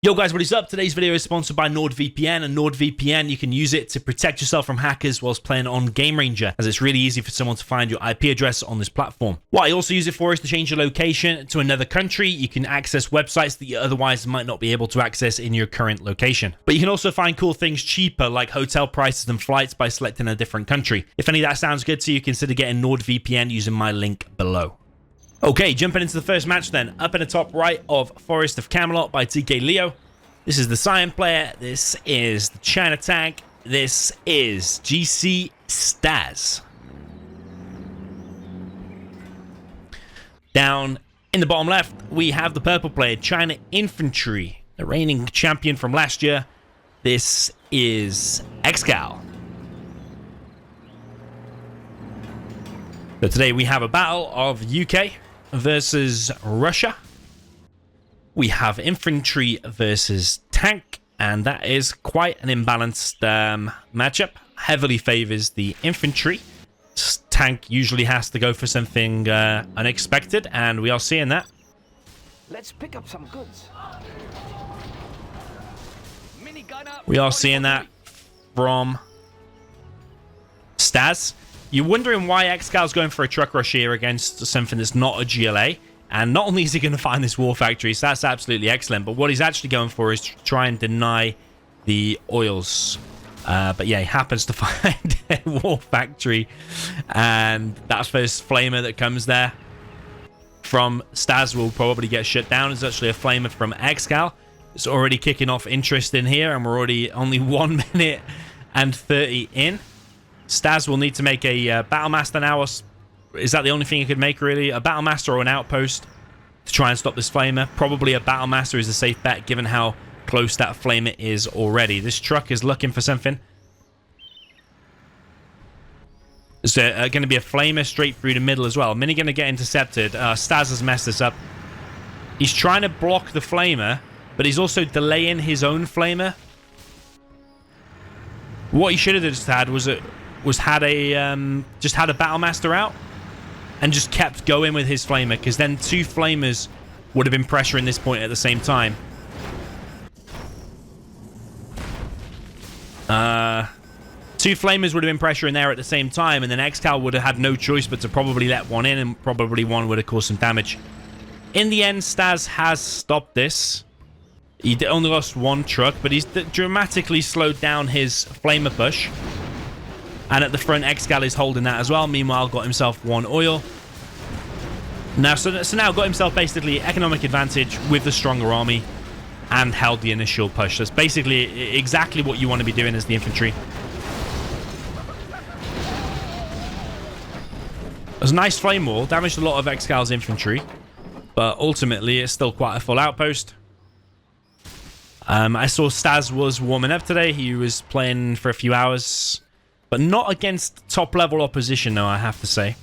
Yo guys, what is up? Today's video is sponsored by NordVPN, and NordVPN, you can use it to protect yourself from hackers whilst playing on Game Ranger, as it's really easy for someone to find your IP address on this platform. What I also use it for is to change your location to another country. You can access websites that you otherwise might not be able to access in your current location. But you can also find cool things cheaper, like hotel prices and flights, by selecting a different country. If any of that sounds good to you, consider getting NordVPN using my link below. Okay, jumping into the first match then. Up in the top right of Forest of Camelot by TK Leo. This is the Cyan player. This is the China tank. This is GC StaZzz. Down in the bottom left, we have the purple player, China Infantry, the reigning champion from last year. This is ExCaL. So today we have a battle of UK versus Russia. We have infantry versus tank, and that is quite an imbalanced matchup. Heavily favors the infantry. Tank usually has to go for something unexpected, and we are seeing that. Let's pick up some goods. We are seeing that from StaZzz. You're wondering why ExCaL's going for a truck rush here against something that's not a GLA. And not only is he going to find this war factory, so that's absolutely excellent, but what he's actually going for is to try and deny the oils. But yeah, he happens to find a war factory, and that first flamer that comes there from StaZzz will probably get shut down. It's actually a flamer from ExCaL. It's already kicking off interest in here, and we're already only 1 minute and 30 in. StaZzz will need to make a Battlemaster now. Is that the only thing he could make, really? A Battlemaster or an outpost to try and stop this flamer? Probably a Battlemaster is a safe bet, given how close that flamer is already. This truck is looking for something. Is there going to be a flamer straight through the middle as well? Minigun to get intercepted. StaZzz has messed this up. He's trying to block the flamer, but he's also delaying his own flamer. What he should have just had was had a Battlemaster out and just kept going with his flamer, because then two flamers would have been pressuring this point at the same time. Two flamers would have been pressuring there at the same time, and then ExCaL would have had no choice but to probably let one in, and probably one would have caused some damage. In the end, StaZzz has stopped this. He only lost one truck, but he's dramatically slowed down his flamer push. And at the front, ExCaL is holding that as well. Meanwhile, got himself one oil. Now, so now got himself basically economic advantage with the stronger army and held the initial push. That's basically exactly what you want to be doing as the infantry. It was a nice flame wall. Damaged a lot of ExCaL's infantry. But ultimately, it's still quite a full outpost. I saw StaZzz was warming up today. He was playing for a few hours. But not against top-level opposition, though, I have to say.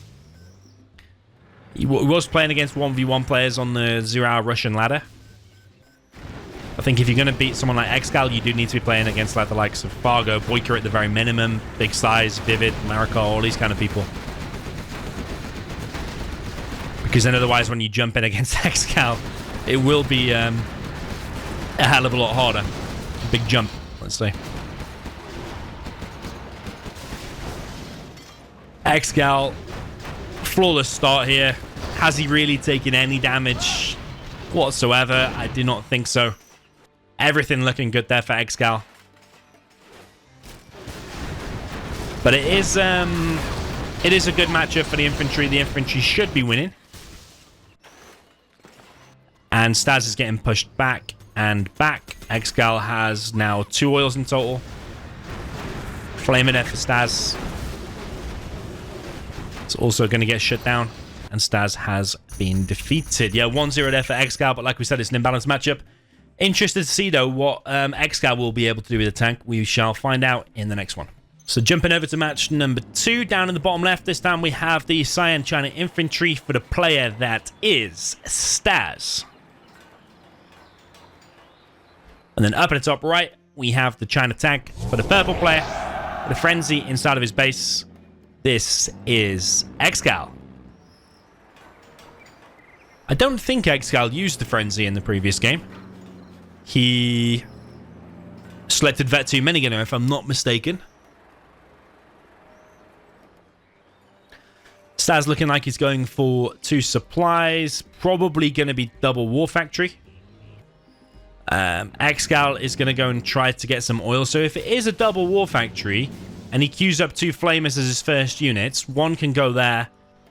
He was playing against 1v1 players on the 0-hour Russian ladder. I think if you're going to beat someone like ExCaL, you do need to be playing against like the likes of Fargo, Boyka at the very minimum, Big Size, Vivid, Marika, all these kind of people. Because then otherwise, when you jump in against ExCaL, it will be a hell of a lot harder. A big jump, let's say. ExCaL, flawless start here. Has he really taken any damage whatsoever? I do not think so. Everything looking good there for ExCaL. But it is a good matchup for the infantry. The infantry should be winning. And StaZzz is getting pushed back and back. ExCaL has now 2 oils in total. Flaming there for StaZzz. It's also going to get shut down, and StaZzz has been defeated. Yeah, 1-0 there for ExCaL, but like we said, it's an imbalanced matchup. Interested to see, though, what ExCaL will be able to do with the tank. We shall find out in the next one. So jumping over to match number 2, down in the bottom left, this time we have the Cyan China Infantry for the player that is StaZzz. And then up at the top right, we have the China tank for the purple player, with a frenzy inside of his base. This is ExCaL. I don't think ExCaL used the frenzy in the previous game. He selected Vet 2 minigunner, if I'm not mistaken. StaZzz looking like he's going for 2 supplies. Probably going to be double War Factory. ExCaL is going to go and try to get some oil. So if it is a double War Factory and he queues up 2 Flamers as his first units, one can go there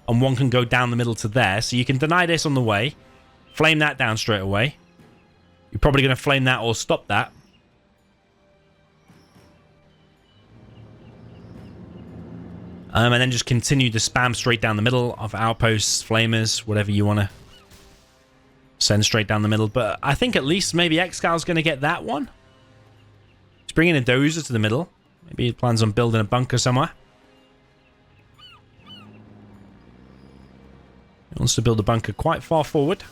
and one can go down the middle to there. So you can deny this on the way. Flame that down straight away. You're probably going to flame that or stop that. And then just continue to spam straight down the middle of outposts, flamers, whatever you want to send straight down the middle. But I think at least maybe ExCal's going to get that one. He's bringing a dozer to the middle. Maybe he plans on building a bunker somewhere. He wants to build a bunker quite far forward.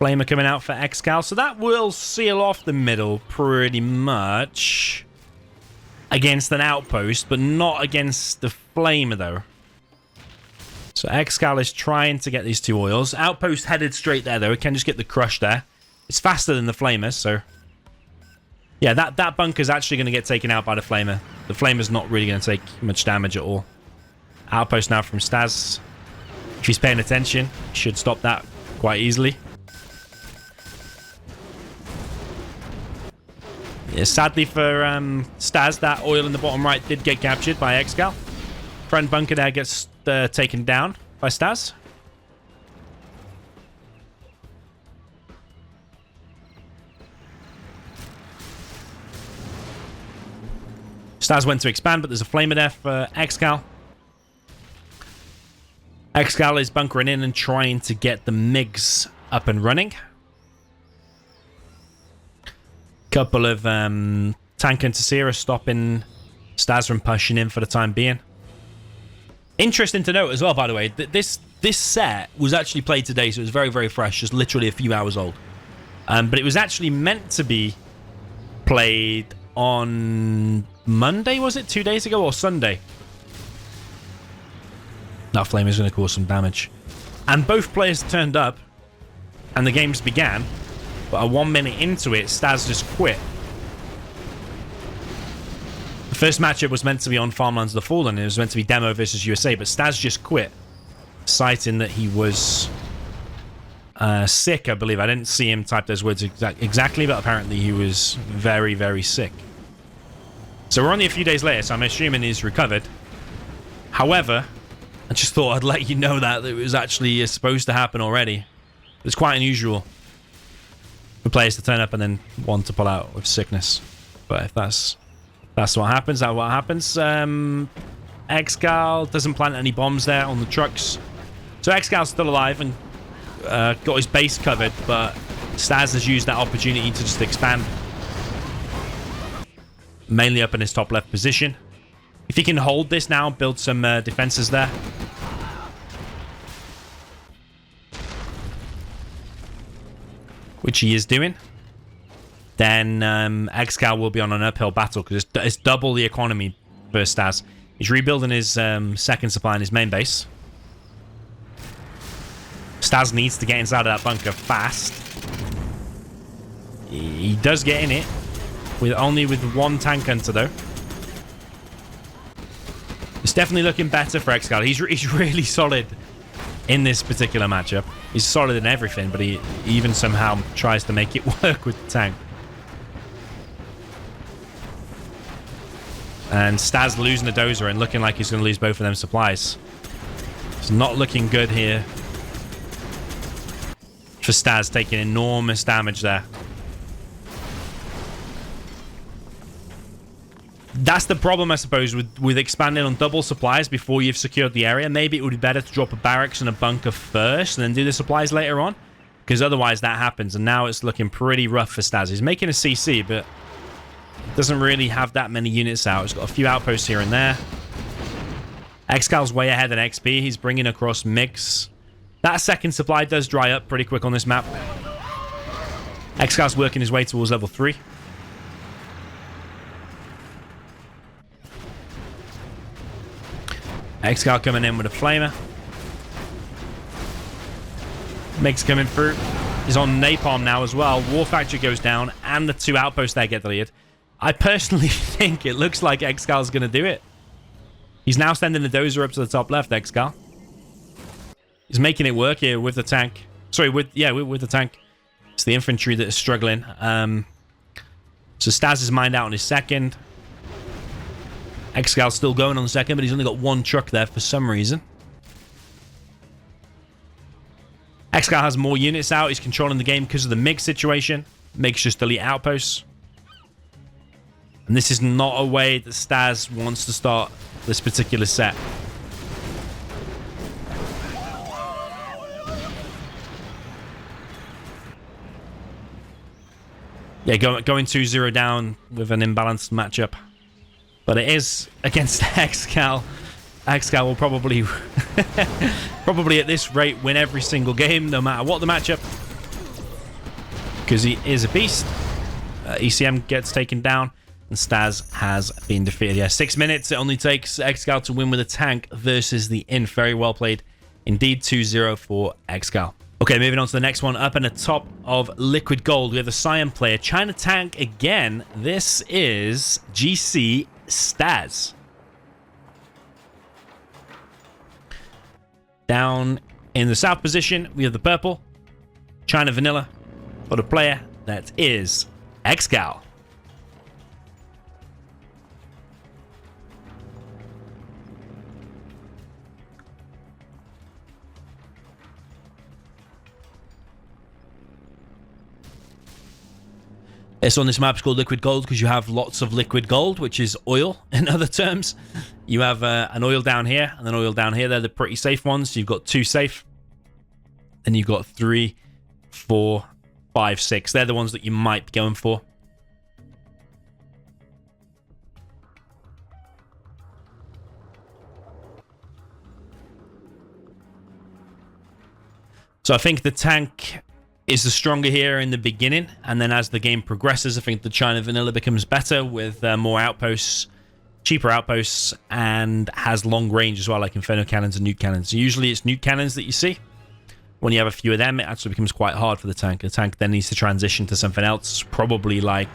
Flamer coming out for ExCaL. So that will seal off the middle pretty much. Against an outpost, but not against the Flamer, though. So ExCaL is trying to get these 2 oils. Outpost headed straight there, though. It can just get the crush there. It's faster than the Flamer, so... Yeah, that bunker's actually going to get taken out by the Flamer. The Flamer's not really going to take much damage at all. Outpost now from StaZzz. If he's paying attention, he should stop that quite easily. Yeah, sadly for StaZzz, that oil in the bottom right did get captured by ExCaL. Front bunker there gets taken down by StaZzz. StaZzz went to expand, but there's a flamer there for ExCaL. ExCaL is bunkering in and trying to get the MiGs up and running. Couple of tank and Tasira stopping StaZzz from pushing in for the time being. Interesting to note as well, by the way, that this set was actually played today, so it was very, very fresh, just literally a few hours old. But it was actually meant to be played on Monday, was it? 2 days ago, or Sunday? That flame is going to cause some damage. And both players turned up, and the games began. But 1 minute into it, StaZzz just quit. The first matchup was meant to be on Farmlands of the Fallen. It was meant to be Demo versus USA, but StaZzz just quit, citing that he was sick, I believe. I didn't see him type those words exactly, but apparently he was very, very sick. So we're only a few days later, so I'm assuming he's recovered. However, I just thought I'd let you know that it was actually supposed to happen already. It's quite unusual for players to turn up and then want to pull out with sickness. But if that's what happens, that's what happens. ExCaL doesn't plant any bombs there on the trucks. So ExCal's still alive and got his base covered, but StaZzz has used that opportunity to just expand. Mainly up in his top left position. If he can hold this now, build some defenses there. Which he is doing, then ExCaL will be on an uphill battle because it's double the economy for StaZzz. He's rebuilding his second supply in his main base. StaZzz needs to get inside of that bunker fast. He does get in it, only with 1 tank hunter though. It's definitely looking better for ExCaL. He's really solid in this particular matchup. He's solid in everything, but he even somehow tries to make it work with the tank. And StaZzz losing the dozer and looking like he's going to lose both of them supplies. It's not looking good here for StaZzz, taking enormous damage there. That's the problem, I suppose, with expanding on double supplies before you've secured the area. Maybe it would be better to drop a barracks and a bunker first and then do the supplies later on. Because otherwise that happens, and now it's looking pretty rough for StaZzz. He's making a CC, but doesn't really have that many units out. He's got a few outposts here and there. ExCal's way ahead in XP. He's bringing across MiGs. That second supply does dry up pretty quick on this map. ExCal's working his way towards level 3. ExCaL coming in with a flamer. MiGs coming through. is on napalm now as well. War Factory goes down, and the 2 outposts there get deleted. I personally think it looks like ExCaL is going to do it. He's now sending the dozer up to the top left, ExCaL. He's making it work here with the tank. Sorry, with the tank. It's the infantry that is struggling. So StaZzz is mined out on his second. ExCal's still going on the second, but he's only got 1 truck there for some reason. ExCaL has more units out. He's controlling the game because of the MiG situation. MiGs just delete outposts. And this is not a way that StaZzz wants to start this particular set. Yeah, going 2-0 down with an imbalanced matchup. But it is against ExCaL. ExCaL will probably at this rate win every single game, no matter what the matchup. Because he is a beast. ECM gets taken down, and StaZzz has been defeated. Yeah, 6 minutes it only takes ExCaL to win with a tank versus the Inf. Very well played. Indeed, 2-0 for ExCaL. Okay, moving on to the next one. Up in the top of Liquid Gold, we have the Cyan player. China tank again. This is GC StaZzz. Down in the south position, we have the purple. China vanilla for the player. That is ExCaL. This on this map is called Liquid Gold because you have lots of liquid gold, which is oil in other terms. You have an oil down here and an oil down here. They're the pretty safe ones. You've got 2 safe. Then you've got 3, 4, 5, 6. They're the ones that you might be going for. So I think the tank is the stronger here in the beginning, and then as the game progresses, I think the China vanilla becomes better with more outposts, cheaper outposts, and has long range as well, like Inferno cannons and nuke cannons. So usually it's nuke cannons that you see. When you have a few of them, it actually becomes quite hard for the tank. The tank then needs to transition to something else, probably like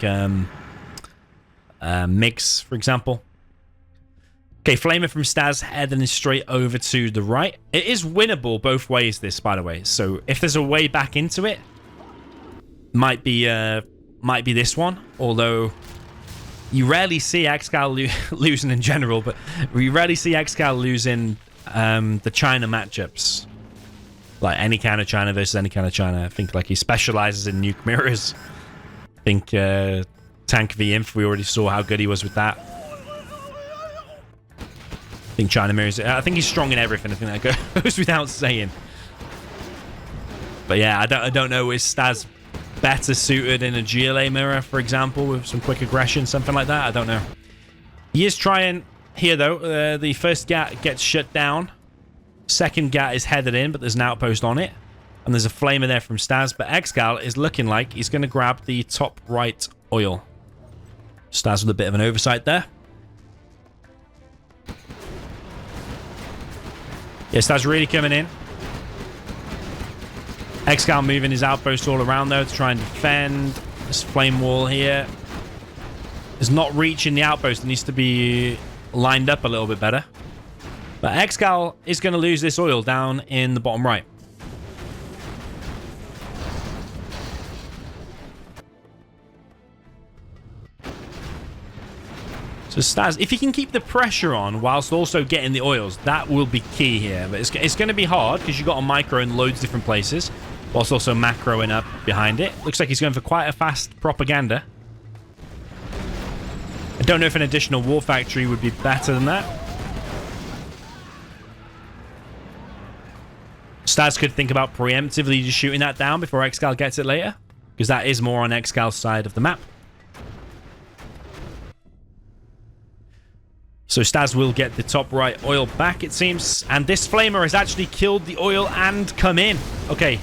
MiGs, for example. Okay, Flamer from StaZzz heading straight over to the right. It is winnable both ways, this, by the way. So if there's a way back into it, might be this one. Although you rarely see ExCaL losing in general, but we rarely see ExCaL losing the China matchups. Like any kind of China versus any kind of China. I think like he specializes in nuke mirrors. I think Tank v Inf, we already saw how good he was with that. I think China mirrors. I think he's strong in everything. I think that goes without saying. But yeah, I don't know. Is StaZzz better suited in a GLA mirror, for example, with some quick aggression, something like that? I don't know. He is trying here, though. The first gat gets shut down. Second gat is headed in, but there's an outpost on it. And there's a flamer there from StaZzz. But ExCaL is looking like he's going to grab the top right oil. StaZzz with a bit of an oversight there. Yeah, StaZzz really coming in. ExCaL moving his outpost all around, though, to try and defend. This flame wall here is not reaching the outpost. It needs to be lined up a little bit better. But ExCaL is going to lose this oil down in the bottom right. So StaZzz, if you can keep the pressure on whilst also getting the oils, that will be key here. But it's going to be hard because you've got a micro in loads of different places, whilst also macroing up behind it. Looks like he's going for quite a fast propaganda. I don't know if an additional war factory would be better than that. StaZzz could think about preemptively just shooting that down before ExCaL gets it later, because that is more on ExCal's side of the map. So StaZzz will get the top right oil back, it seems. And this flamer has actually killed the oil and come in. Okay,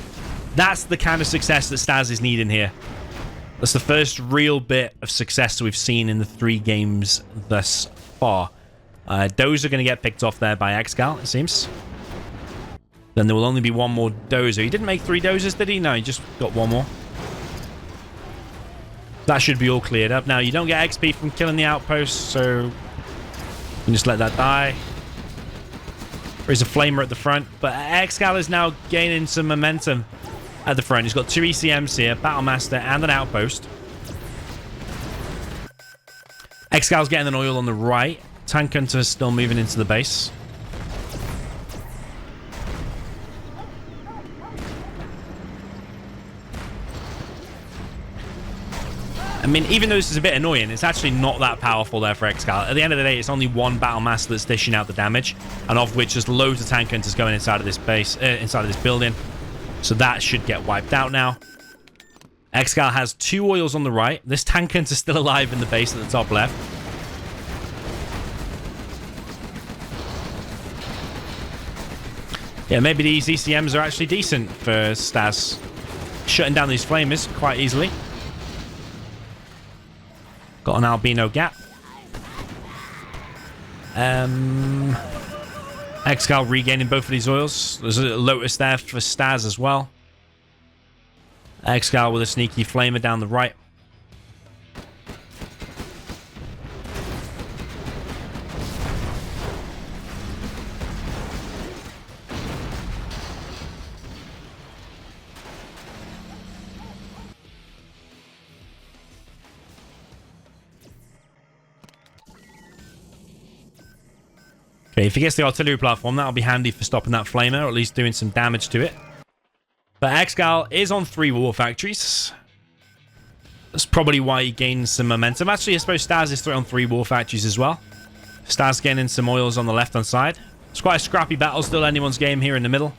that's the kind of success that StaZzz is needing here. That's the first real bit of success we've seen in the 3 games thus far. Those are going to get picked off there by ExCaL, it seems. Then there will only be one more dozer. He didn't make 3 dozers, did he? No, he just got 1 more. That should be all cleared up. Now, you don't get XP from killing the outpost, so you can just let that die. There's a flamer at the front, but ExCaL is now gaining some momentum at the front. He's got 2 ECMs here, Battlemaster, and an outpost. ExCal's getting an oil on the right. Tank Hunter's still moving into the base. I mean, even though this is a bit annoying, it's actually not that powerful there for ExCaL. At the end of the day, it's only 1 Battlemaster that's dishing out the damage, and of which there's loads of Tank Hunters going inside of this base, inside of this building. So that should get wiped out now. ExCaL has 2 oils on the right. This Tank Hunter's still alive in the base at the top left. Yeah, maybe these ECMs are actually decent for StaZzz. Shutting down these flamers quite easily. Got an albino gap. ExCaL regaining both of these oils. There's a Lotus there for StaZzz as well. ExCaL with a sneaky flamer down the right. Okay, if he gets the artillery platform, that'll be handy for stopping that flamer, or at least doing some damage to it. But ExCaL is on 3 war factories. That's probably why he gains some momentum. Actually, I suppose StaZzz is on 3 war factories as well. StaZzz getting some oils on the left-hand side. It's quite a scrappy battle, still anyone's game here in the middle.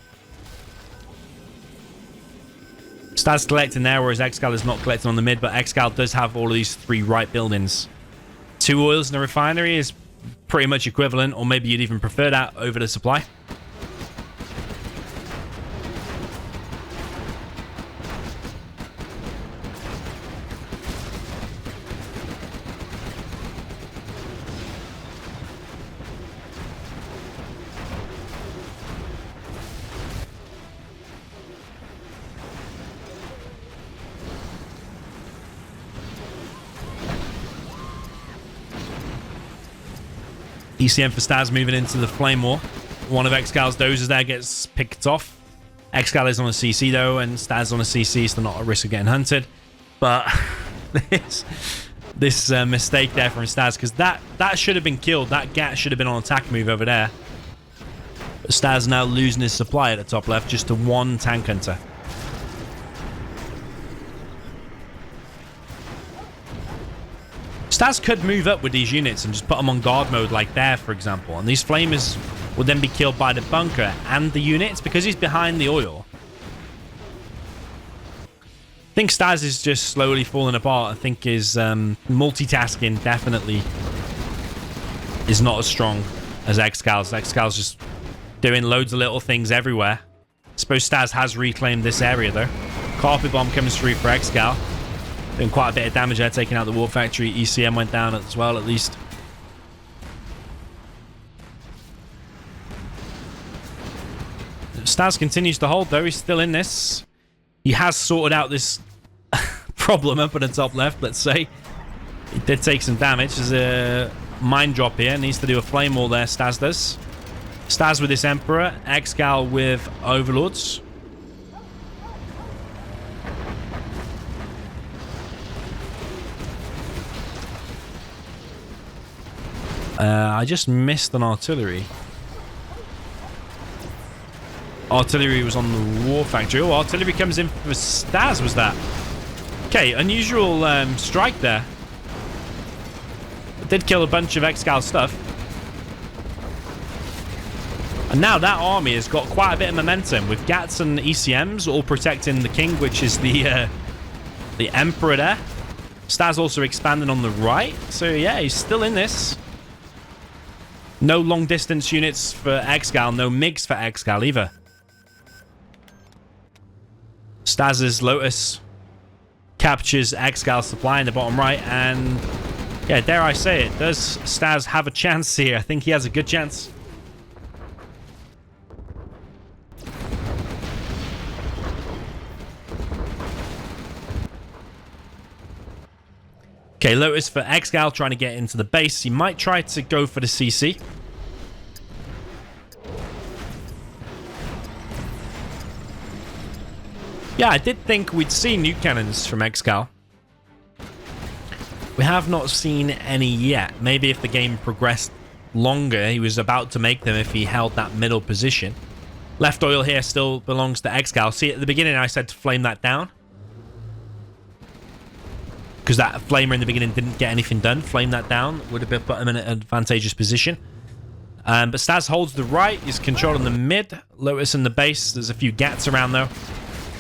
StaZzz collecting there, whereas ExCaL is not collecting on the mid, but ExCaL does have all of these 3 right buildings. 2 oils in the refinery is pretty much equivalent, or maybe you'd even prefer that over the supply. ECM for StaZzz moving into the Flame War. One of ExCaL's dozers there gets picked off. ExCaL is on a CC though, and StaZzz on a CC, so not at risk of getting hunted. But this mistake there from StaZzz, because that should have been killed. That Gat should have been on attack move over there. But StaZzz now losing his supply at the top left, just to 1 Tank Hunter. StaZzz could move up with these units and just put them on guard mode like there, for example. And these flamers would then be killed by the bunker and the units because he's behind the oil. I think StaZzz is just slowly falling apart. I think his multitasking definitely is not as strong as ExCal's. ExCal's just doing loads of little things everywhere. I suppose StaZzz has reclaimed this area, though. Carpet bomb comes through for ExCaL. Doing quite a bit of damage there, taking out the war factory. ECM went down as well, at least. StaZzz continues to hold, though. He's still in this. He has sorted out this problem up at the top left, let's say. He did take some damage. There's a mine drop here. Needs to do a flame wall there, StaZzz does. StaZzz with this Emperor. ExCaL with Overlords. I just missed an artillery. Artillery was on the war factory. Oh, artillery comes in for StaZzz, was that? Okay, unusual strike there. It did kill a bunch of ExCaL stuff. And now that army has got quite a bit of momentum with Gats and ECMs all protecting the king, which is the Emperor there. StaZzz also expanding on the right. So yeah, he's still in this. No long distance units for ExCaL, no MiGs for ExCaL either. StaZzz's Lotus captures ExCal's supply in the bottom right, and yeah, dare I say it, does StaZzz have a chance here? I think he has a good chance. Okay, Lotus for ExCaL trying to get into the base. He might try to go for the CC. Yeah, I did think we'd see nuke cannons from ExCaL. We have not seen any yet. Maybe if the game progressed longer, he was about to make them if he held that middle position. Left oil here still belongs to ExCaL. See, at the beginning I said to flame that down, because that flamer in the beginning didn't get anything done. Flame that down would have put him in an advantageous position. But StaZzz holds the right. He's controlling the mid. Lotus in the base. There's a few gats around though.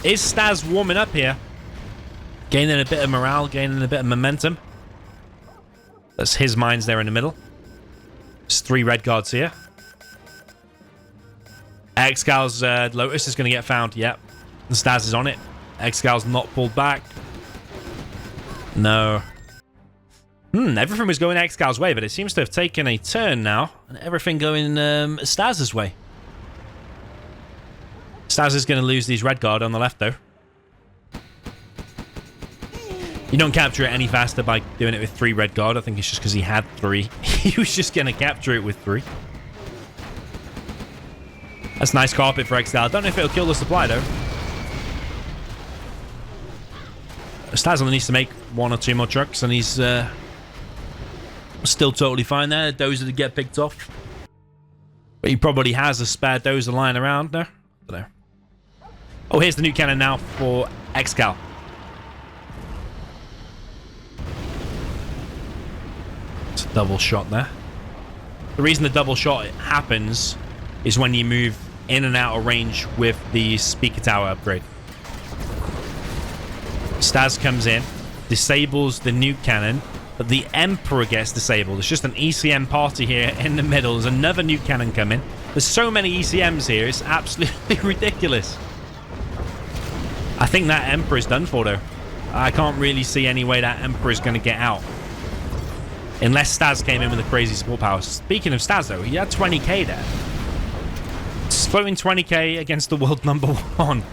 Is StaZzz warming up here? Gaining a bit of morale, gaining a bit of momentum. That's his mines there in the middle. There's 3 red guards here. ExCaL's Lotus is going to get found. Yep. The StaZzz is on it. ExCaL's not pulled back. No. Everything was going ExCaL's way, but it seems to have taken a turn now. And everything going StaZzz's way. StaZzz is going to lose these red guard on the left, though. You don't capture it any faster by doing it with 3 red guard. I think it's just because he had 3. He was just going to capture it with 3. That's nice carpet for ExCaL. I don't know if it'll kill the supply, though. StaZzz only needs to make 1 or 2 more trucks, and he's still totally fine there. Dozer to get picked off. But he probably has a spare Dozer lying around there. I don't know. Oh, here's the nuke cannon now for ExCaL. It's a double shot there. The reason the double shot happens is when you move in and out of range with the speaker tower upgrade. StaZzz comes in, disables the nuke cannon, but the Emperor gets disabled. It's just an ECM party here in the middle. There's another nuke cannon coming. There's so many ECMs here, it's absolutely ridiculous. I think that Emperor is done for, though. I can't really see any way that Emperor is going to get out. Unless StaZzz came in with a crazy support power. Speaking of StaZzz, though, he had 20k there. It's floating 20k against the world number 1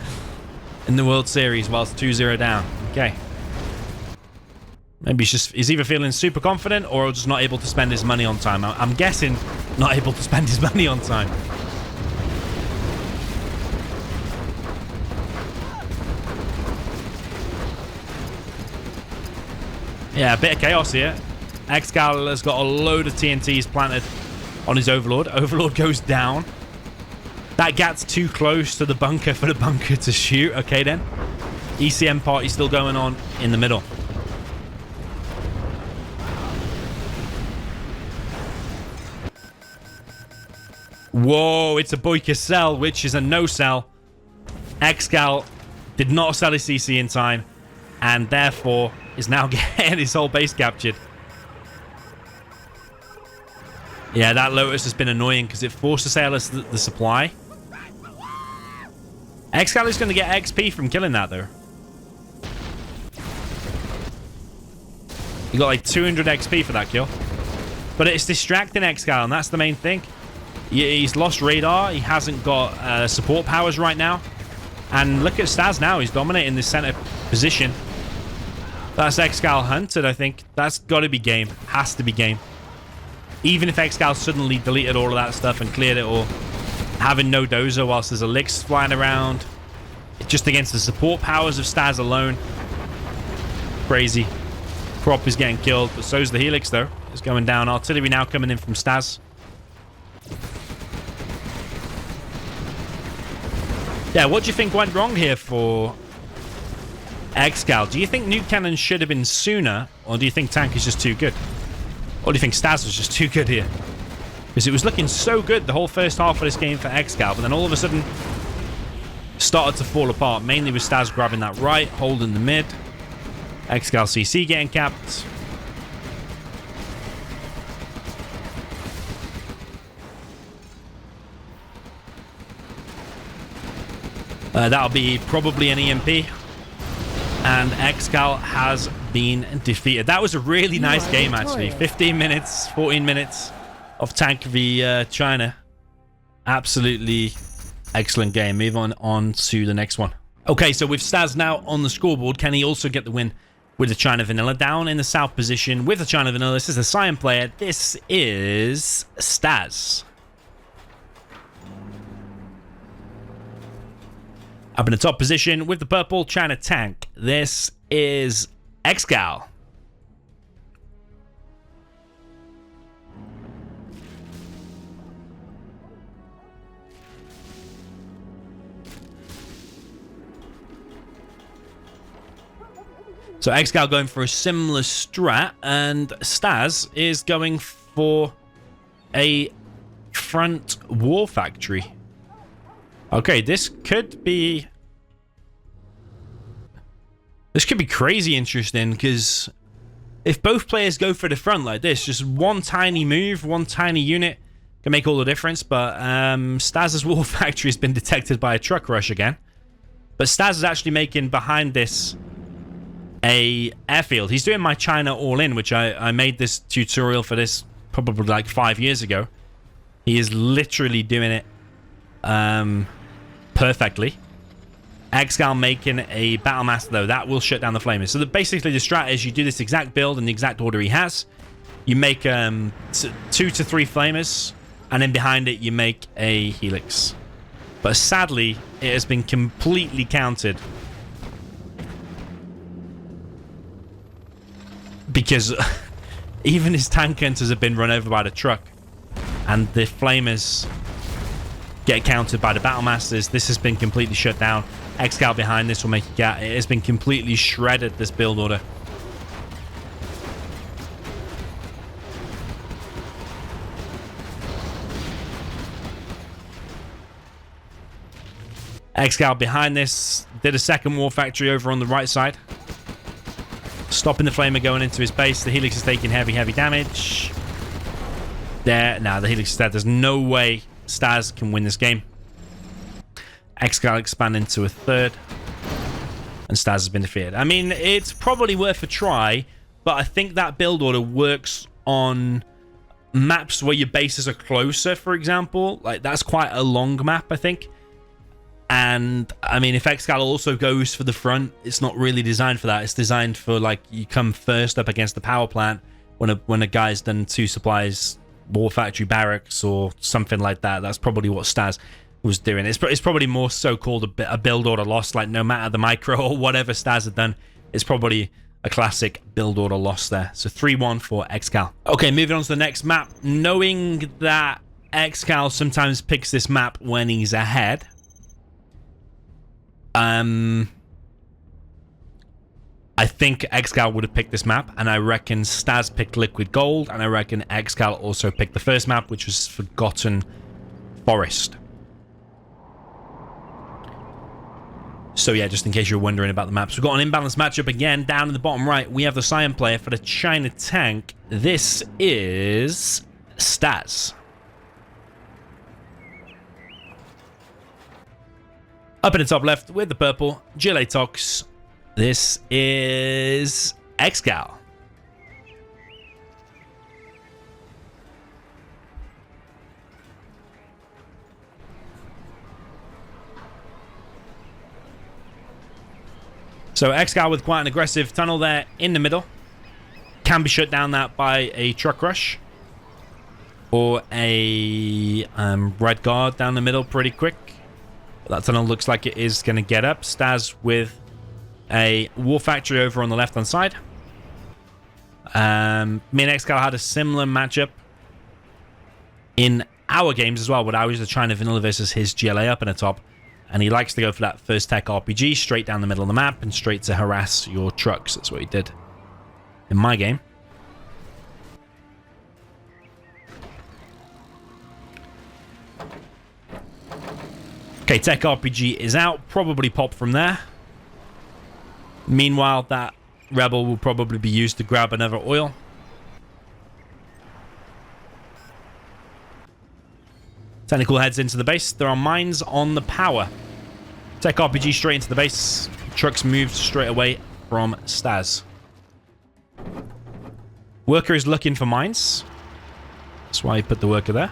in the World Series whilst 2-0 down. Okay. Maybe he's either feeling super confident or just not able to spend his money on time. I'm guessing not able to spend his money on time. Yeah, a bit of chaos here. ExCaL has got a load of TNTs planted on his Overlord. Overlord goes down. That gat's too close to the bunker for the bunker to shoot. Okay, then. ECM party still going on in the middle. Whoa, it's a Boyka cell, which is a no-cell. ExCaL did not sell his CC in time, and therefore is now getting his whole base captured. Yeah, that Lotus has been annoying because it forced the sale us the supply. ExCaL is going to get XP from killing that, though. He got like 200 XP for that kill. But it's distracting ExCaL, and that's the main thing. He's lost radar. He hasn't got support powers right now. And look at StaZzz now. He's dominating this center position. That's ExCaL hunted, I think. That's got to be game. Has to be game. Even if ExCaL suddenly deleted all of that stuff and cleared it all, having no dozer whilst there's elixirs flying around, just against the support powers of StaZzz alone. Crazy. Prop is getting killed, but so's the Helix, though. It's going down. Artillery now coming in from StaZzz. Yeah, what do you think went wrong here for ExCaL? Do you think nuke cannon should have been sooner, or do you think tank is just too good? Or do you think StaZzz was just too good here? Because it was looking so good the whole first half of this game for ExCaL, but then all of a sudden started to fall apart, mainly with StaZzz grabbing that right, holding the mid. ExCaL CC getting capped. That'll be probably an EMP. And ExCaL has been defeated. That was a really nice game, actually. 15 minutes, 14 minutes of tank v China. Absolutely excellent game. Move on to the next one. Okay, so with StaZzz now on the scoreboard, can he also get the win with the China Vanilla. Down in the south position with the China Vanilla, this is the Cyan player. This is StaZzz. Up in the top position with the purple China tank, this is ExCaL. So ExCaL going for a similar strat, and StaZzz is going for a front war factory. Okay, this could be crazy interesting, because if both players go for the front like this, just one tiny move, one tiny unit can make all the difference. But StaZzz's war factory has been detected by a truck rush again. But StaZzz is actually making behind this a airfield. He's doing my China all-in, which I made this tutorial for this probably like 5 years ago. He is literally doing it perfectly. ExCaL making a Battle Master, though. That will shut down the flamers. So basically the strat is you do this exact build in the exact order he has. You make 2 to 3 flamers, and then behind it you make a helix. But sadly, it has been completely countered, because even his tank hunters have been run over by the truck, and the flamers get countered by the battle masters. This has been completely shut down. ExCaL behind this will make it get. It has been completely shredded, this build order. ExCaL behind this did a second war factory over on the right side, stopping the flamer going into his base. The helix is taking heavy damage. There, now the helix is dead. There's no way StaZzz can win this game. ExCaL expand into a third, and StaZzz has been defeated. I mean, it's probably worth a try, but I think that build order works on maps where your bases are closer, for example. Like, that's quite a long map, I think. And I mean, if ExCaL also goes for the front, it's not really designed for that. It's designed for, like, you come first up against the power plant when a guy's done 2 supplies, war factory barracks or something like that. That's probably what StaZzz was doing. It's probably more so called a build order loss. Like, no matter the micro or whatever StaZzz had done, it's probably a classic build order loss there. So 3-1 for ExCaL. Okay, moving on to the next map. Knowing that ExCaL sometimes picks this map when he's ahead, I think ExCaL would have picked this map, and I reckon StaZzz picked Liquid Gold, and I reckon ExCaL also picked the first map, which was Forgotten Forest. So yeah, just in case you're wondering about the maps, we've got an imbalanced matchup again. Down in the bottom right, we have the Cyan player for the China tank. This is StaZzz. Up in the top left with the purple DoMiNaToR, this is ExCaL. So ExCaL with quite an aggressive tunnel there in the middle. Can be shut down that by a truck rush or a red guard down the middle pretty quick. That tunnel looks like it is going to get up. StaZzz with a war factory over on the left-hand side. Me and ExCaL had a similar matchup in our games as well, but I was the China Vanilla versus his GLA up in the top. And he likes to go for that first tech RPG straight down the middle of the map and straight to harass your trucks. That's what he did in my game. Okay, tech RPG is out. Probably pop from there. Meanwhile, that rebel will probably be used to grab another oil. Technical heads into the base. There are mines on the power. Tech RPG straight into the base. Trucks moved straight away from StaZzz. Worker is looking for mines. That's why he put the worker there.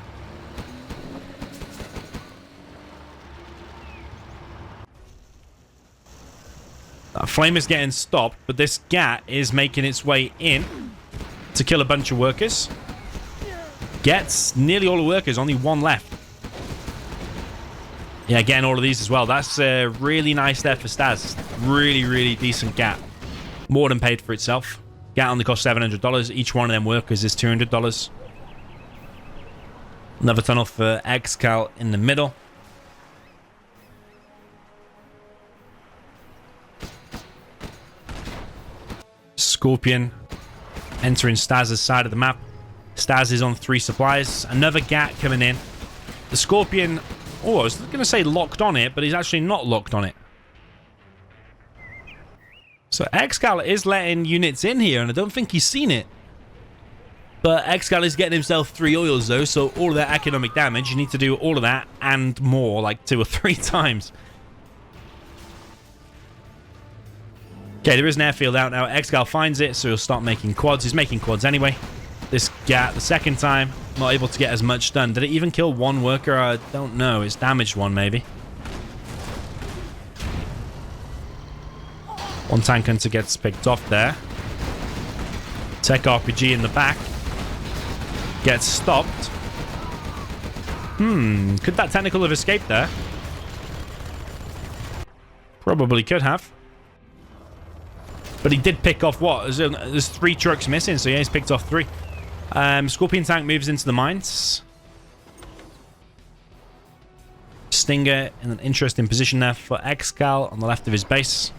That Flamer's getting stopped, but this GAT is making its way in to kill a bunch of workers. Gets nearly all the workers, only one left. Yeah, getting all of these as well. That's really nice there for StaZzz. Really, really decent GAT. More than paid for itself. GAT only cost $700. Each one of them workers is $200. Another tunnel for ExCaL in the middle. Scorpion entering StaZzz's side of the map. StaZzz is on 3 supplies. Another GAT coming in. The Scorpion, oh, I was going to say locked on it, but he's actually not locked on it. So ExCaL is letting units in here, and I don't think he's seen it. But ExCaL is getting himself 3 oils, though, so all of that economic damage, you need to do all of that and more, like 2 or 3 times. Okay, there is an airfield out now. ExCaL finds it, so he'll start making quads. He's making quads anyway. This GAT, the second time, not able to get as much done. Did it even kill one worker? I don't know. It's damaged one, maybe. One tank hunter gets picked off there. Tech RPG in the back. Gets stopped. Could that technical have escaped there? Probably could have. But he did pick off what? There's 3 trucks missing, so yeah, he's picked off 3. Scorpion tank moves into the mines. Stinger in an interesting position there for ExCaL on the left of his base.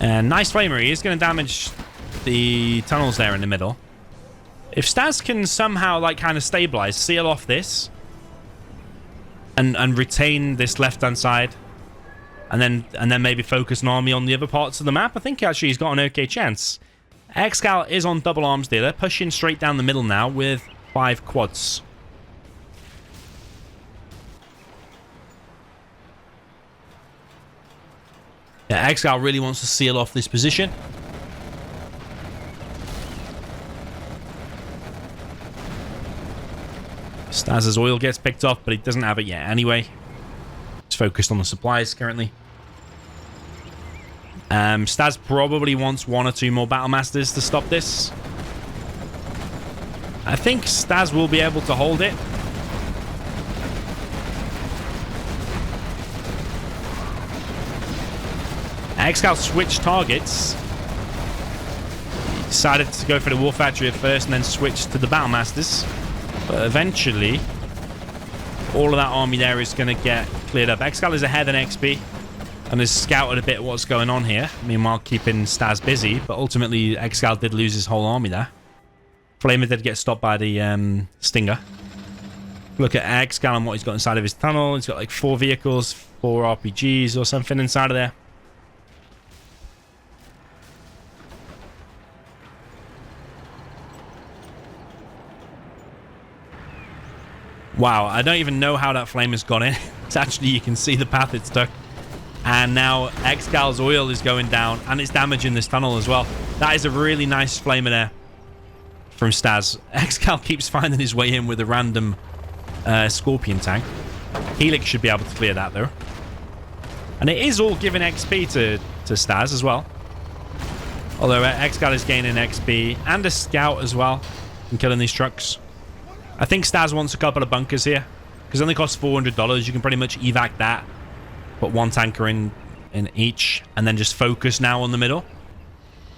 And nice flamer. He is going to damage the tunnels there in the middle. If StaZzz can somehow, like, kind of stabilize, seal off this, and retain this left-hand side, and then maybe focus an army on the other parts of the map, I think actually he's got an okay chance. ExCaL is on double arms dealer, pushing straight down the middle now with 5 quads. Yeah, ExCaL really wants to seal off this position. StaZzz's oil gets picked off, but he doesn't have it yet anyway. He's focused on the supplies currently. StaZzz probably wants 1 or 2 more Battle Masters to stop this. I think StaZzz will be able to hold it. ExCaL switched targets. He decided to go for the War Factory at first and then switch to the Battle Masters. But eventually, all of that army there is going to get cleared up. ExCaL is ahead in XP and has scouted a bit what's going on here. Meanwhile, keeping StaZzz busy. But ultimately, ExCaL did lose his whole army there. Flamer did get stopped by the Stinger. Look at ExCaL and what he's got inside of his tunnel. He's got like 4 vehicles, 4 RPGs or something inside of there. Wow, I don't even know how that flame has got in. It's actually, you can see the path it's took. And now ExCaL's oil is going down, and it's damaging this tunnel as well. That is a really nice flamer there from StaZzz. ExCaL keeps finding his way in with a random Scorpion tank. Helix should be able to clear that, though. And it is all giving XP to StaZzz as well. Although ExCaL is gaining XP and a scout as well and killing these trucks. I think StaZzz wants a couple of bunkers here because it only costs $400. You can pretty much evac that, put 1 tanker in each, and then just focus now on the middle.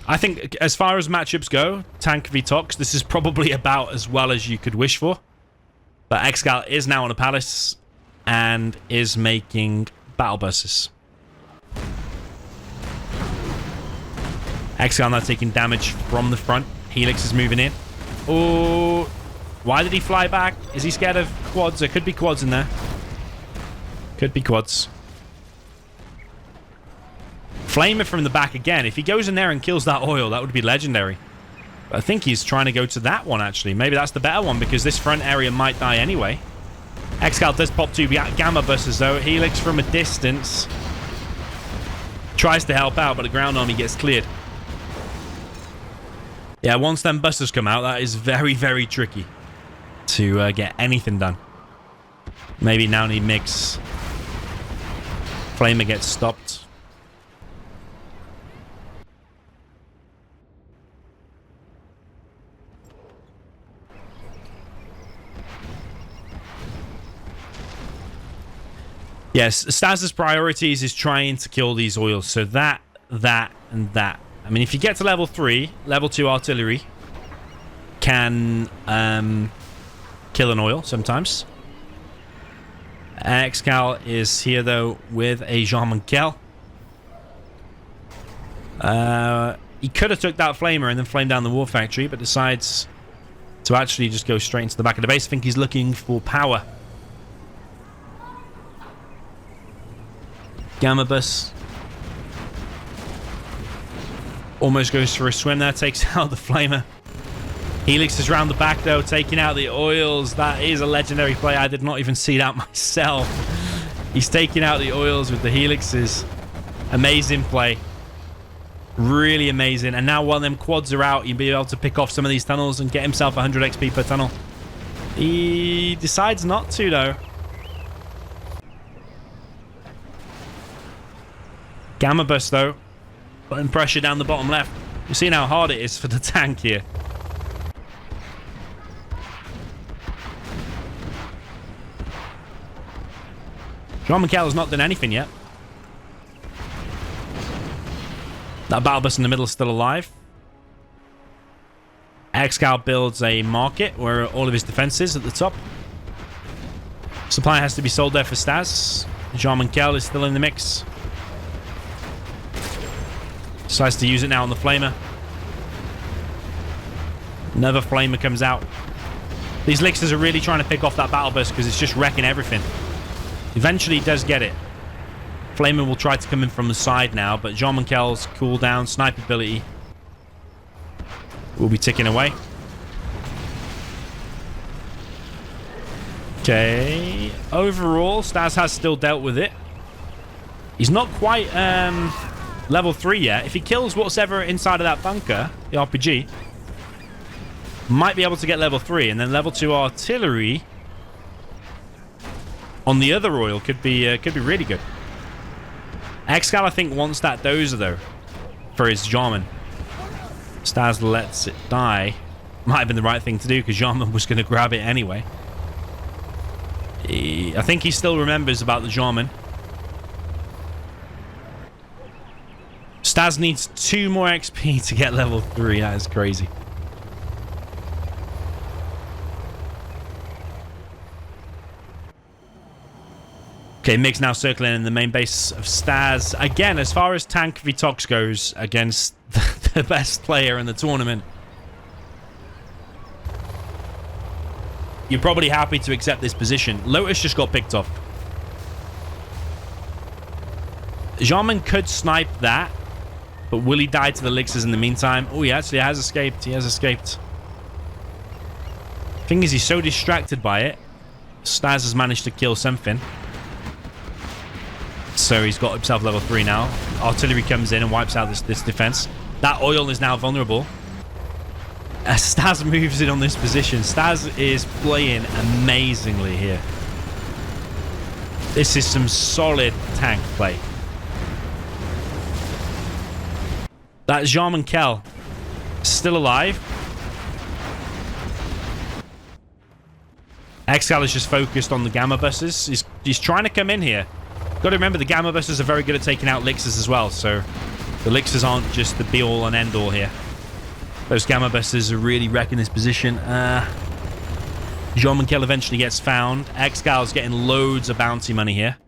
I think as far as matchups go, tank v Tox, this is probably about as well as you could wish for. But ExCaL is now on a palace and is making battle buses. ExCaL now taking damage from the front. Helix is moving in. Oh, why did he fly back? Is he scared of quads? There could be quads in there. Could be quads. Flamer from the back again. If he goes in there and kills that oil, that would be legendary. I think he's trying to go to that one, actually. Maybe that's the better one, because this front area might die anyway. ExCaL does pop 2 Gamma Busters, though. Helix from a distance. Tries to help out, but the ground army gets cleared. Yeah, once them busters come out, that is very, very tricky to get anything done. Maybe now need mix. Flamer gets stopped. Yes, StaZzz's priorities is trying to kill these oils. So that, and that. I mean, if you get to level 3, level 2 artillery can kill an oil sometimes. ExCaL is here, though, with a DoMiNaToR. He could have took that flamer and then flamed down the war factory, but decides to actually just go straight into the back of the base. I think he's looking for power. Gamma Bus almost goes for a swim there, takes out the flamer. Helix is round the back, though, taking out the oils. That is a legendary play. I did not even see that myself. He's taking out the oils with the helixes. Amazing play. Really amazing. And now while them quads are out, you'll be able to pick off some of these tunnels and get himself 100 XP per tunnel. He decides not to, though. Gamma Bus, though, putting pressure down the bottom left. You've seen how hard it is for the tank here. DoMiNaToR has not done anything yet. That battle bus in the middle is still alive. ExCaL builds a market where all of his defense is at the top. Supply has to be sold there for StaZzz. DoMiNaToR is still in the mix. Decides to use it now on the flamer. Another flamer comes out. These elixirs are really trying to pick off that battle bus because it's just wrecking everything. Eventually he does get it. Flamer will try to come in from the side now, but DoMiNaToR's cooldown, sniper ability will be ticking away. Okay. Overall, StaZzz has still dealt with it. He's not quite level 3 yet. If he kills what's ever inside of that bunker, the RPG, might be able to get level 3, and then level 2 artillery on the other oil could be really good. ExCaL, I think, wants that dozer, though, for his Jarman. StaZzz lets it die. Might have been the right thing to do, because Jarman was going to grab it anyway. I think he still remembers about the Jarman. StaZzz needs 2 more XP to get level 3. That is crazy. Okay, Mig's now circling in the main base of StaZzz. Again, as far as tank Vitox goes against the best player in the tournament, you're probably happy to accept this position. Lotus just got picked off. Jarman could snipe that, but will he die to the elixirs in the meantime? Oh, he actually has escaped. He has escaped. Thing is, he's so distracted by it. StaZzz has managed to kill something. So he's got himself level 3 now. Artillery comes in and wipes out this defense. That oil is now vulnerable. As StaZzz moves in on this position, StaZzz is playing amazingly here. This is some solid tank play. That DoMiNaToR still alive. ExCaL is just focused on the Gamma Buses. He's trying to come in here. Got to remember, the Gamma Buses are very good at taking out elixirs as well, so the elixirs aren't just the be-all and end-all here. Those Gamma Buses are really wrecking this position. DoMiNaToR eventually gets found. ExCal's getting loads of bounty money here.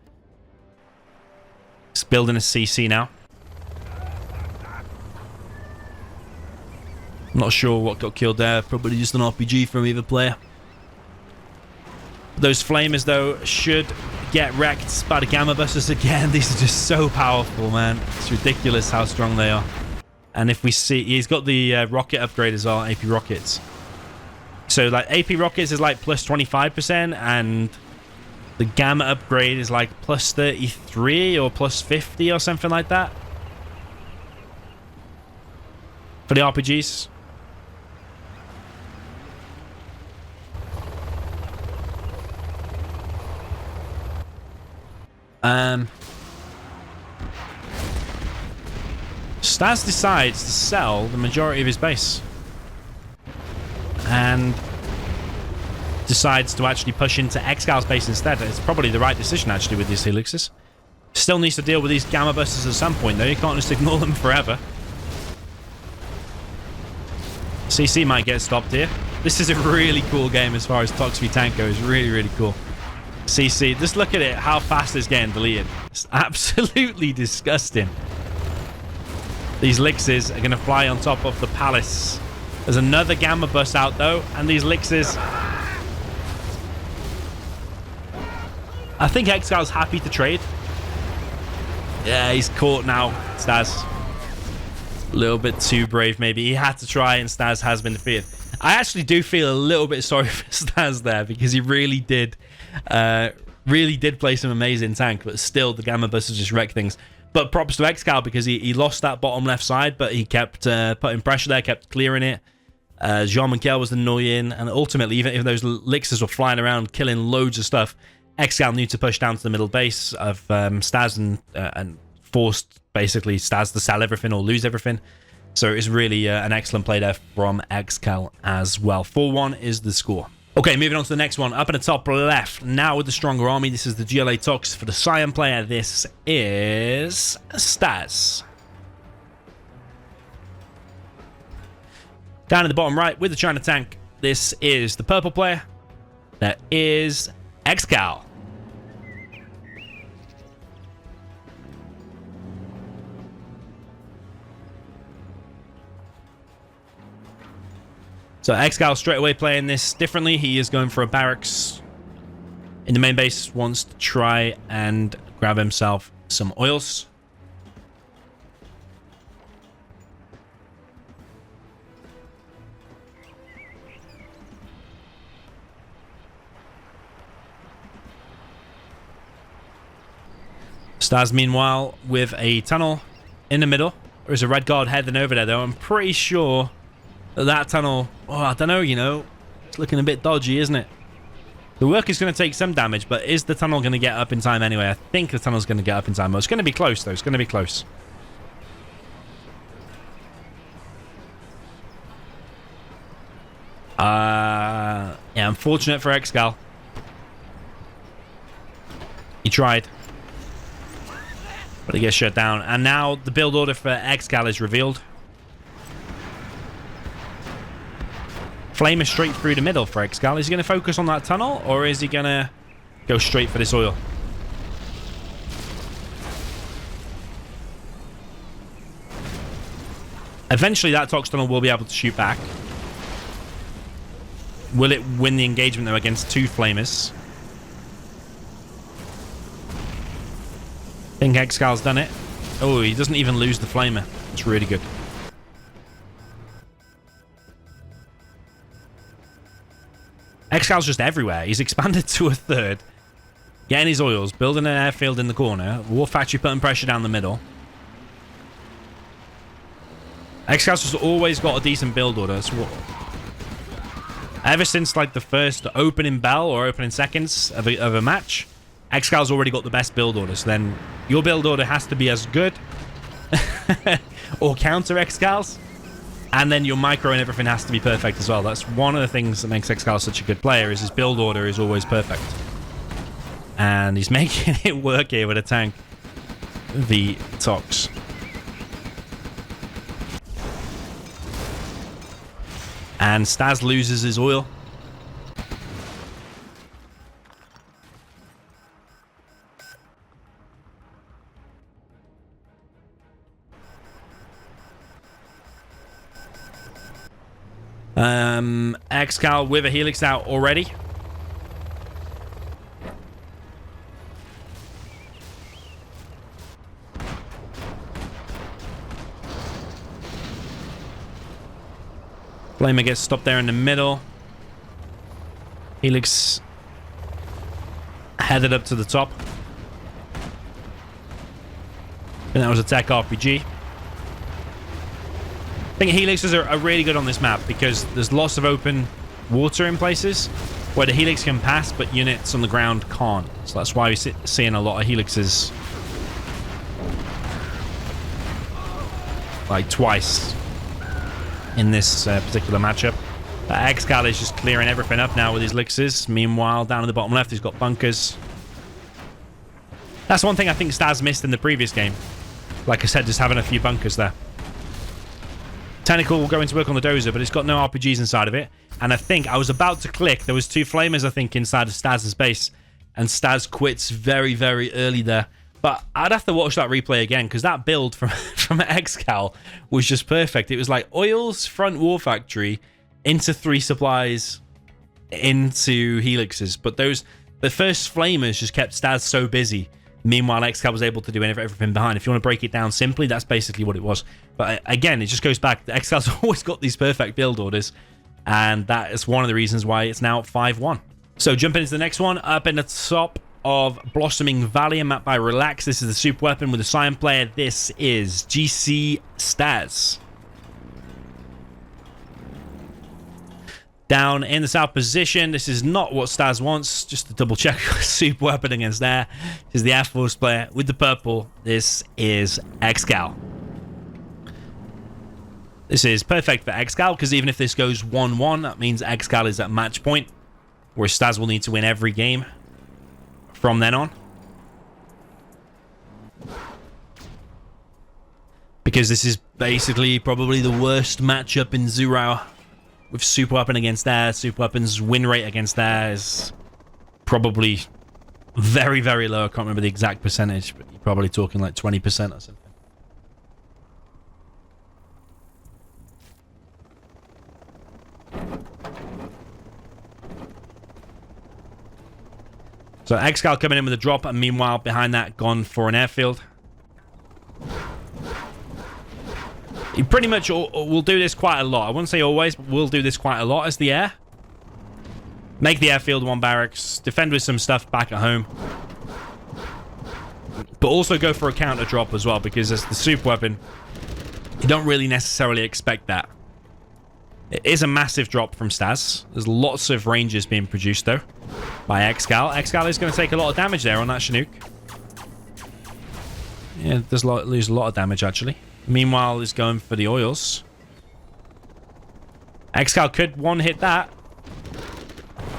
He's building a CC now. Not sure what got killed there. Probably just an RPG from either player. Those flamers, though, should get wrecked by the Gamma Busters again. These are just so powerful, man. It's ridiculous how strong they are. And if we see, he's got the rocket upgrade as well, AP rockets. So like AP rockets is like plus 25%, and the gamma upgrade is like plus 33 or plus 50 or something like that for the RPGs. StaZzz decides to sell the majority of his base and decides to actually push into ExCaL's base instead. It's probably the right decision actually with these helixes. Still needs to deal with these gamma busters at some point though. You can't just ignore them forever. CC might get stopped here. This is a really cool game as far as Tox v Tank goes. Really, really cool. CC, just look at it, how fast it's getting deleted. It's absolutely disgusting. These Lixes are going to fly on top of the palace. There's another gamma bus out though, and these Lixes... I think ExCaL's happy to trade. Yeah, he's caught now, StaZzz. A little bit too brave maybe. He had to try, and StaZzz has been defeated. I actually do feel a little bit sorry for StaZzz there, because he really did play some amazing tank, but still the gamma busters just wrecked things. But props to ExCaL, because he lost that bottom left side, but he kept putting pressure there, kept clearing it. Jean-Michel was annoying, and ultimately, even if those Lixers were flying around killing loads of stuff, ExCaL knew to push down to the middle base of StaZzz and forced basically StaZzz to sell everything or lose everything. So it's really an excellent play there from ExCaL as well. 4-1 is the score. Okay, moving on to the next one. Up in the top left, now with the stronger army. This is the GLA Tox. For the Cyan player, this is StaZzz. Down in the bottom right, with the China tank, this is the purple player. That is ExCaL. So ExCaL straight away playing this differently. He is going for a barracks in the main base. Wants to try and grab himself some oils. StaZzz meanwhile with a tunnel in the middle. There's a red guard heading over there though. I'm pretty sure that tunnel, oh, I don't know, you know, it's looking a bit dodgy, isn't it? The work is going to take some damage, but is the tunnel going to get up in time anyway? I think the tunnel's going to get up in time. Well, it's going to be close, though. It's going to be close. Yeah, unfortunate for ExCaL. He tried, but he gets shut down. And now the build order for ExCaL is revealed. Flamer straight through the middle for ExCaL. Is he going to focus on that tunnel, or is he going to go straight for this oil? Eventually, that Tox tunnel will be able to shoot back. Will it win the engagement, though, against two Flamers? I think ExCaL's done it. Oh, he doesn't even lose the Flamer. It's really good. ExCaL's just everywhere. He's expanded to a third. Getting his oils, building an airfield in the corner. War Factory putting pressure down the middle. ExCaL's just always got a decent build order. Ever since like the first opening bell or opening seconds of a match, ExCaL's already got the best build order. So then your build order has to be as good or counter ExCaL's. And then your micro and everything has to be perfect as well. That's one of the things that makes ExCaL such a good player, is his build order is always perfect. And he's making it work here with a tank. The Tox. And StaZzz loses his oil. ExCaL with a helix out already. Flamer gets stopped there in the middle. Helix headed up to the top. And that was a tech RPG. I think Helixes are really good on this map because there's lots of open water in places where the Helix can pass, but units on the ground can't. So that's why we're seeing a lot of Helixes. Like twice in this particular matchup. ExCaL is just clearing everything up now with his elixirs. Meanwhile, down in the bottom left, he's got bunkers. That's one thing I think StaZzz missed in the previous game. Like I said, just having a few bunkers there. Technical will go into work on the dozer, but it's got no RPGs inside of it. And I think I was about to click. There was 2 flamers, I think, inside of StaZzz's base. And StaZzz quits very, very early there. But I'd have to watch that replay again, because that build from ExCaL was just perfect. It was like oils, front war factory, into 3 supplies, into helixes. But the first flamers just kept StaZzz so busy. Meanwhile, ExCaL was able to do everything behind. If you want to break it down simply, that's basically what it was. But again, it just goes back. ExCal's always got these perfect build orders. And that is one of the reasons why it's now 5-1. So jumping into the next one, up in the top of Blossoming Valley, a map by Relax. This is the super weapon with the Cyan player. This is GC StaZzz. Down in the south position, this is not what StaZzz wants. Just to double check, super weapon against there. This is the Air Force player with the purple. This is ExCaL. This is perfect for ExCaL because even if this goes 1-1, that means ExCaL is at match point, where StaZzz will need to win every game from then on. Because this is basically probably the worst matchup in Zurau. With super weapon against there, super weapon's win rate against there is probably very, very low. I can't remember the exact percentage, but you're probably talking like 20% or something. So ExCaL coming in with a drop, and meanwhile behind that gone for an airfield. You pretty much will do this quite a lot. I wouldn't say always, but we'll do this quite a lot as the air. Make the airfield 1 barracks. Defend with some stuff back at home. But also go for a counter drop as well, because as the super weapon, you don't really necessarily expect that. It is a massive drop from StaZzz. There's lots of ranges being produced, though, by ExCaL. ExCaL is going to take a lot of damage there on that Chinook. Yeah, it does lose a lot of damage, actually. Meanwhile, is going for the oils. ExCaL could 1-hit that.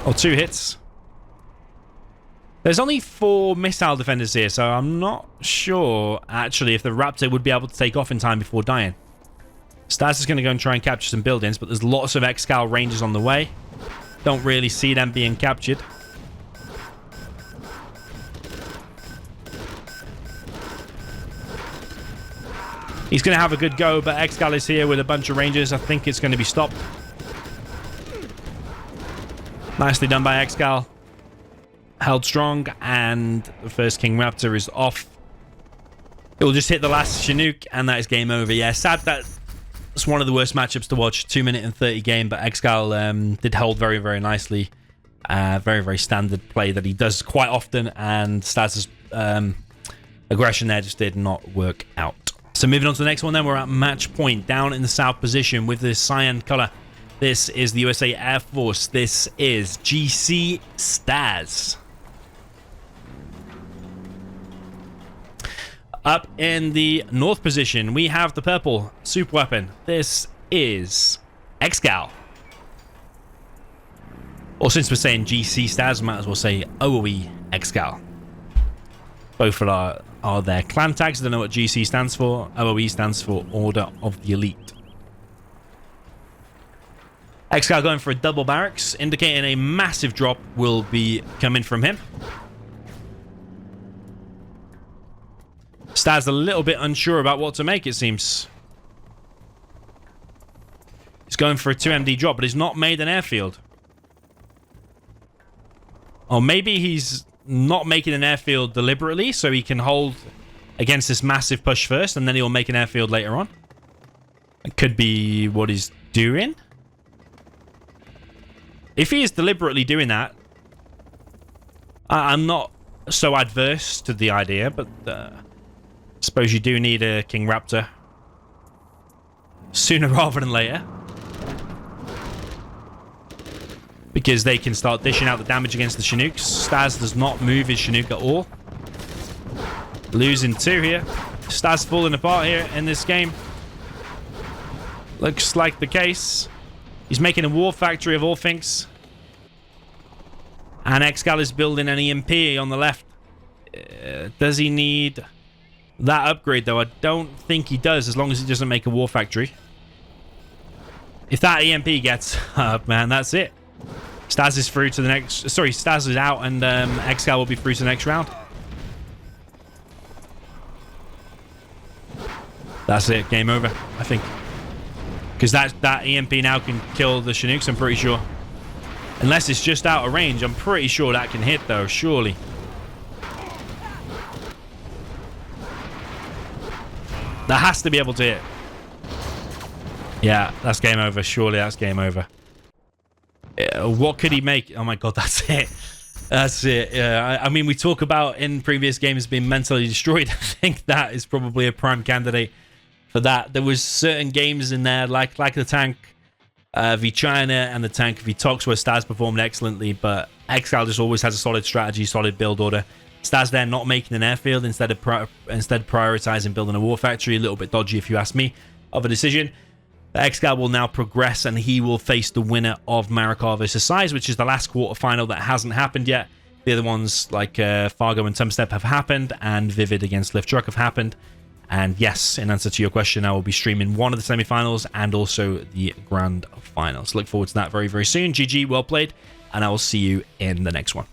Or 2 hits. There's only 4 missile defenders here, so I'm not sure, actually, if the Raptor would be able to take off in time before dying. StaZzz is going to go and try and capture some buildings, but there's lots of ExCaL rangers on the way. Don't really see them being captured. He's going to have a good go, but ExCaL is here with a bunch of rangers. I think it's going to be stopped. Nicely done by ExCaL. Held strong, and the first King Raptor is off. It will just hit the last Chinook, and that is game over. Yeah, sad that it's one of the worst matchups to watch. 2-minute and 30 game, but ExCaL did hold very, very nicely. Very, very standard play that he does quite often, and StaZzz's aggression there just did not work out. So moving on to the next one, then we're at match point down in the south position with the cyan color. This is the USA Air Force. This is GC StaZzz. Up in the north position, we have the purple super weapon. This is ExCaL. Or since we're saying GC StaZzz, might as well say OOE ExCaL. Both are their clan tags. I don't know what GC stands for. OOE stands for Order of the Elite. ExCaL going for a double barracks, indicating a massive drop will be coming from him. StaZzz a little bit unsure about what to make, it seems. He's going for a 2MD drop, but he's not made an airfield. Or maybe he's not making an airfield deliberately, so he can hold against this massive push first, and then he'll make an airfield later on. It could be what he's doing. If he is deliberately doing that, I'm not so adverse to the idea, but I suppose you do need a King Raptor sooner rather than later, because they can start dishing out the damage against the Chinooks. StaZzz does not move his Chinook at all. Losing 2 here. StaZzz falling apart here in this game. Looks like the case. He's making a war factory of all things. And ExCaL is building an EMP on the left. Does he need that upgrade, though? I don't think he does, as long as he doesn't make a war factory. If that EMP gets up, man, that's it. StaZzz is through to the next... Sorry, StaZzz is out, and ExCaL will be through to the next round. That's it. Game over, I think. Because that EMP now can kill the Chinooks, I'm pretty sure. Unless it's just out of range. I'm pretty sure that can hit, though, surely. That has to be able to hit. Yeah, that's game over. Surely that's game over. What could he make? Oh my god, that's it. That's it. Yeah, I mean, we talk about in previous games being mentally destroyed. I think that is probably a prime candidate for that. There was certain games in there, like the tank v China and the tank v Tox, where StaZzz performed excellently, but ExCaL just always has a solid strategy, solid build order. StaZzz there not making an airfield, instead prioritizing building a war factory. A little bit dodgy, if you ask me, of a decision. ExCaL will now progress, and he will face the winner of Marikar vs. StaZzz, which is the last quarterfinal that hasn't happened yet. The other ones, like Fargo and Tumstep, have happened, and Vivid against Lift Truck have happened. And yes, in answer to your question, I will be streaming one of the semifinals and also the grand finals. Look forward to that very, very soon. GG, well played, and I will see you in the next one.